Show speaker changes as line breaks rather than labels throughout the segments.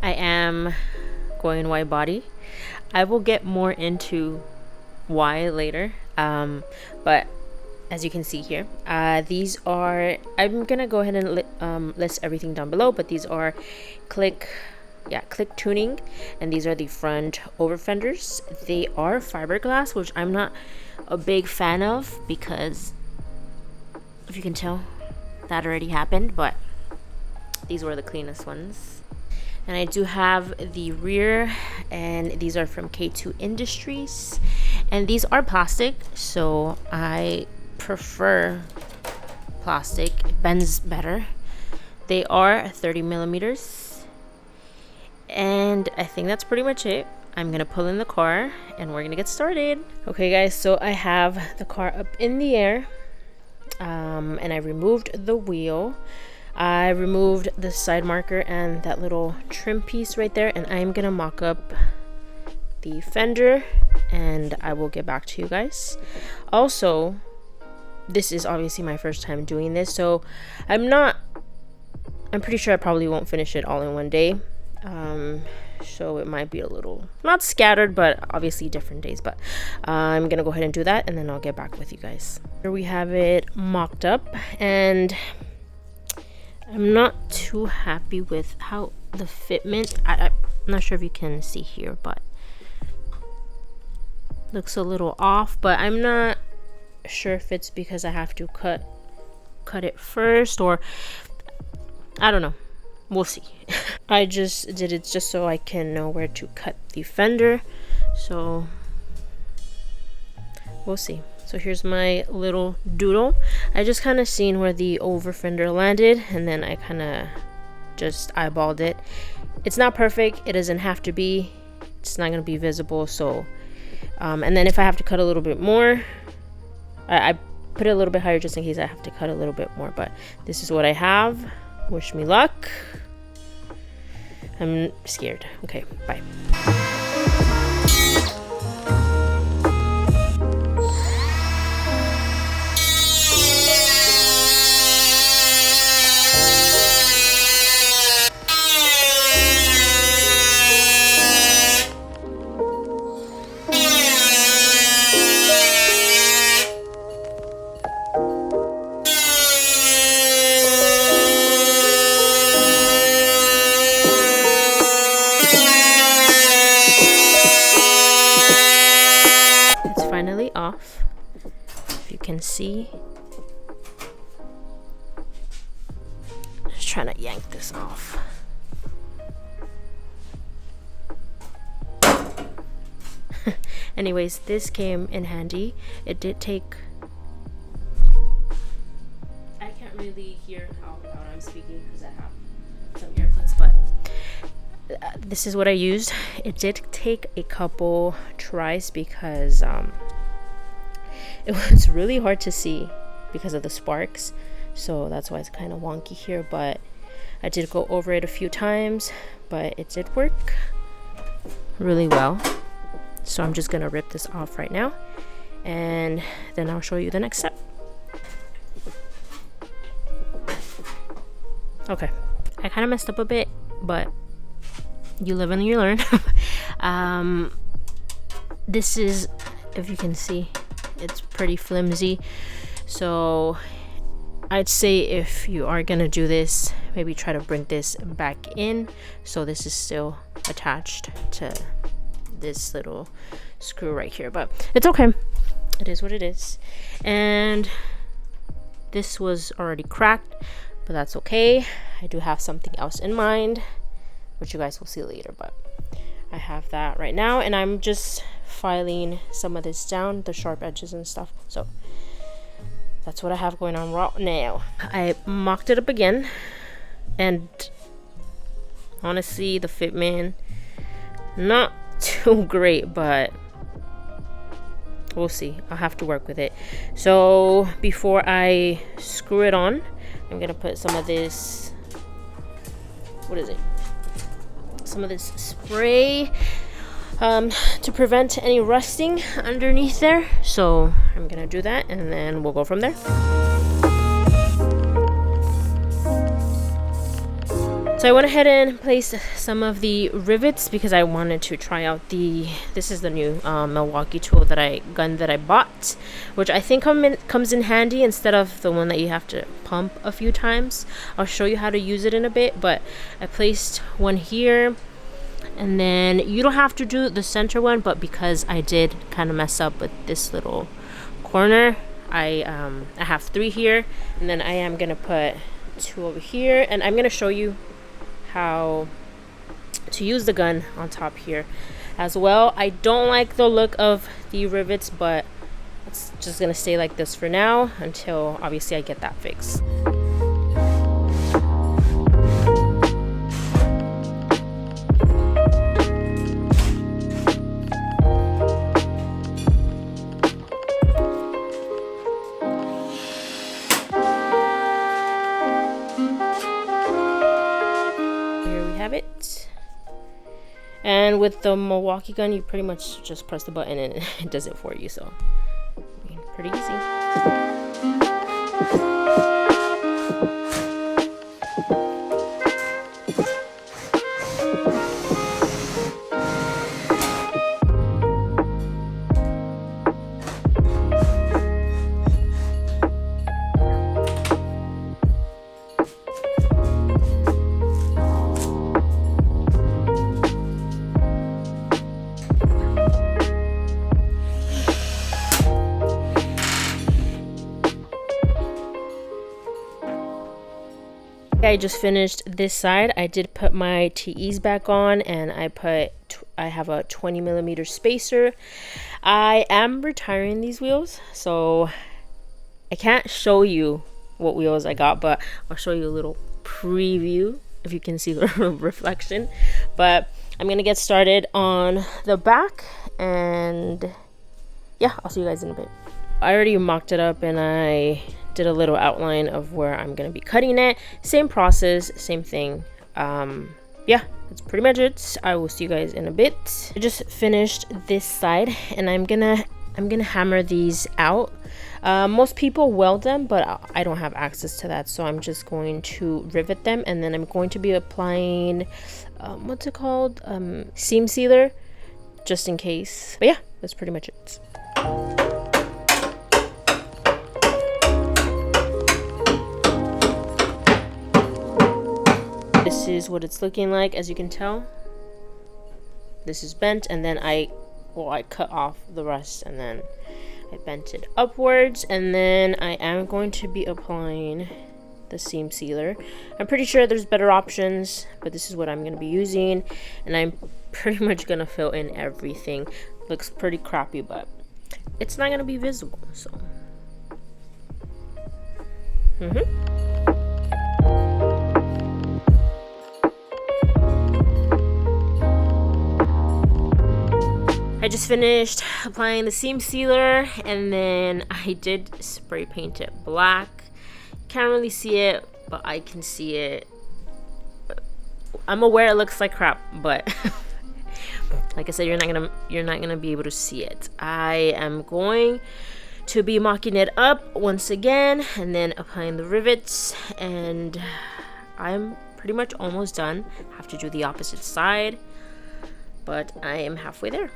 I am going wide body. I will get more into why later, but as you can see here, these are, I'm gonna go ahead and list everything down below, but these are click tuning, and these are the front over fenders. They are fiberglass, which I'm not a big fan of, because if you can tell, that already happened, but these were the cleanest ones. And I do have the rear, and these are from K2 Industries, and these are plastic, so I prefer plastic. It bends better. They are 30 millimeters, and I think that's pretty much it. I'm gonna pull in the car and we're gonna get started. Okay guys, so I have the car up in the air, and I removed the wheel. I removed the side marker and that little trim piece right there, and I'm gonna mock up the fender, and I will get back to you guys. Also, this is obviously my first time doing this, so I'm pretty sure I probably won't finish it all in one day. So it might be a little, not scattered, but obviously different days, but I'm gonna go ahead and do that, and then I'll get back with you guys. Here we have it mocked up, and I'm not too happy with how the fitment, I'm not sure if you can see here, but looks a little off, but I'm not sure if it's because I have to cut it first, or I don't know. We'll see. I just did it just so I can know where to cut the fender, so we'll see. So here's my little doodle. I just kind of seen where the over fender landed, and then I kind of just eyeballed it. It's not perfect. It doesn't have to be. It's not going to be visible. So and then if I have to cut a little bit more, I put it a little bit higher just in case I have to cut a little bit more, but this is what I have. Wish me luck. I'm scared. Okay, bye. Off, if you can see. Just trying to yank this off. Anyways, this came in handy. It did take, I can't really hear how loud I'm speaking because I have some earplugs, but this is what I used. It did take a couple tries because it was really hard to see because of the sparks, so that's why it's kind of wonky here, but I did go over it a few times, but it did work really well. So I'm just gonna rip this off right now, and then I'll show you the next step. Okay, I kind of messed up a bit, but you live and you learn. This is, if you can see, it's pretty flimsy, so I'd say if you are gonna do this, maybe try to bring this back in so this is still attached to this little screw right here, but it's okay, it is what it is. And this was already cracked, but that's okay. I do have something else in mind, which you guys will see later, but I have that right now, and I'm just filing some of this down, the sharp edges and stuff. So that's what I have going on right now. I mocked it up again, and honestly the fitment not too great, but we'll see. I'll have to work with it. So before I screw it on, I'm gonna put some of this, what is it, some of this spray to prevent any rusting underneath there. So I'm gonna do that, and then we'll go from there. So I went ahead and placed some of the rivets because I wanted to try out this is the new Milwaukee gun that I bought, which I think comes in handy instead of the one that you have to pump a few times. I'll show you how to use it in a bit, but I placed one here, and then you don't have to do the center one, but because I did kind of mess up with this little corner, I have 3 here, and then I am gonna put 2 over here, and I'm gonna show you how to use the gun on top here as well. I don't like the look of the rivets, but it's just gonna stay like this for now until obviously I get that fixed. It. And with the Milwaukee gun, you pretty much just press the button and it does it for you, so I mean, pretty easy. I just finished this side. I did put my TEs back on, and I have a 20mm spacer. I am retiring these wheels, so I can't show you what wheels I got, but I'll show you a little preview if you can see the reflection. But I'm gonna get started on the back, and yeah, I'll see you guys in a bit. I already mocked it up, and I did a little outline of where I'm gonna be cutting it. Same process, same thing. Yeah, that's pretty much it. I will see you guys in a bit. I just finished this side, and I'm gonna hammer these out. Most people weld them, but I don't have access to that, so I'm just going to rivet them, and then I'm going to be applying what's it called, seam sealer, just in case. But yeah, that's pretty much it. This is what it's looking like. As you can tell, this is bent, and then I cut off the rest, and then I bent it upwards, and then I am going to be applying the seam sealer. I'm pretty sure there's better options, but this is what I'm going to be using, and I'm pretty much going to fill in everything. Looks pretty crappy, but it's not going to be visible, so I just finished applying the seam sealer, and then I did spray paint it black. Can't really see it, but I can see it. I'm aware it looks like crap, but like I said, you're not gonna be able to see it. I am going to be mocking it up once again, and then applying the rivets, and I'm pretty much almost done. Have to do the opposite side, but I am halfway there.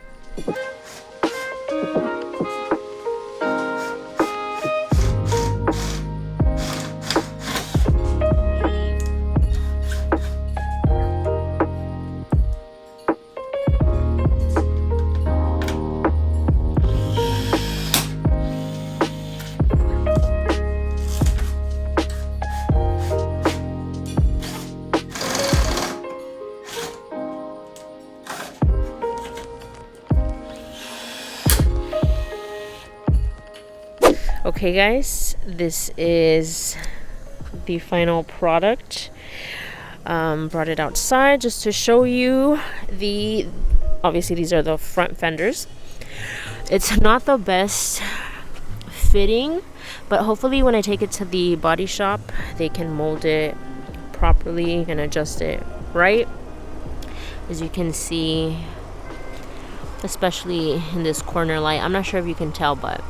Okay guys, this is the final product. Brought it outside just to show you obviously these are the front fenders. It's not the best fitting, but hopefully when I take it to the body shop, they can mold it properly and adjust it right. As you can see, especially in this corner light, I'm not sure if you can tell, but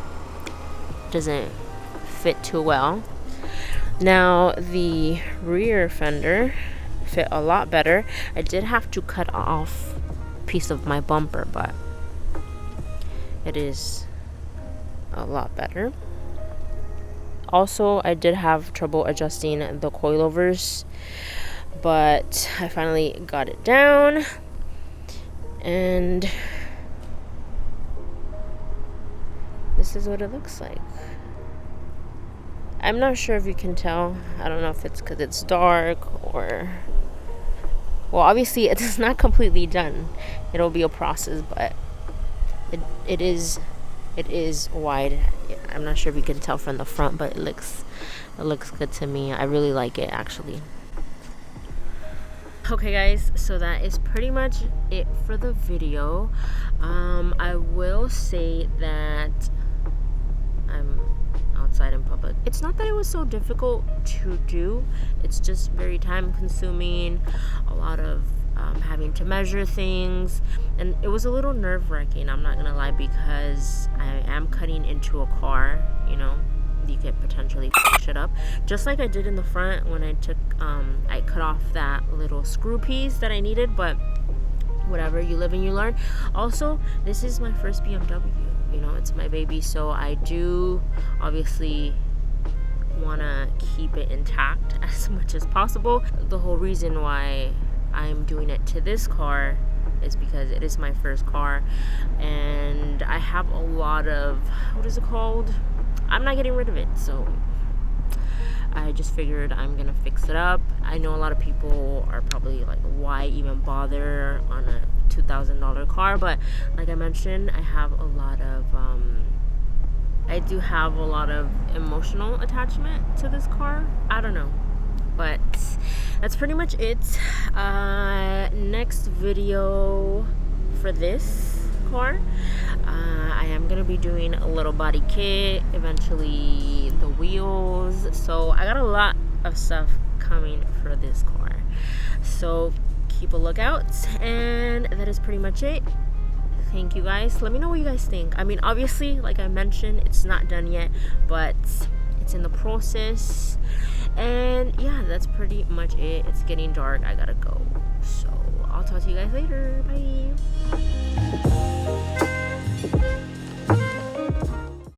doesn't fit too well. Now the rear fender fit a lot better. I did have to cut off a piece of my bumper, but it is a lot better. Also, I did have trouble adjusting the coilovers, but I finally got it down, and this is what it looks like. I'm not sure if you can tell. I don't know if it's because it's dark or... Well, obviously it's not completely done. It'll be a process, but it is wide. I'm not sure if you can tell from the front, but it looks good to me. I really like it, actually. Okay guys, so that is pretty much it for the video. I will say that I'm outside in public. It's not that it was so difficult to do, it's just very time consuming, a lot of having to measure things, and it was a little nerve-wracking, I'm not gonna lie, because I am cutting into a car, you know, you could potentially fuck shit up, just like I did in the front when I took I cut off that little screw piece that I needed, but whatever, you live and you learn. Also, this is my first BMW, you know, it's my baby, so I do obviously want to keep it intact as much as possible. The whole reason why I'm doing it to this car is because it is my first car, and I have a lot of, what is it called? I'm not getting rid of it, so I just figured I'm gonna fix it up. I know a lot of people are probably like, why even bother on a $2,000 car, but like I mentioned, I have a lot of I do have a lot of emotional attachment to this car. I don't know, but that's pretty much it. Next video for this car, I am gonna be doing a little body kit, eventually the wheels, so I got a lot of stuff coming for this car, so keep a lookout. And that is pretty much it. Thank you guys. Let me know what you guys think. I mean, obviously, like I mentioned, it's not done yet, but it's in the process. And yeah, that's pretty much it. It's getting dark, I gotta go, so I'll talk to you guys later. Bye.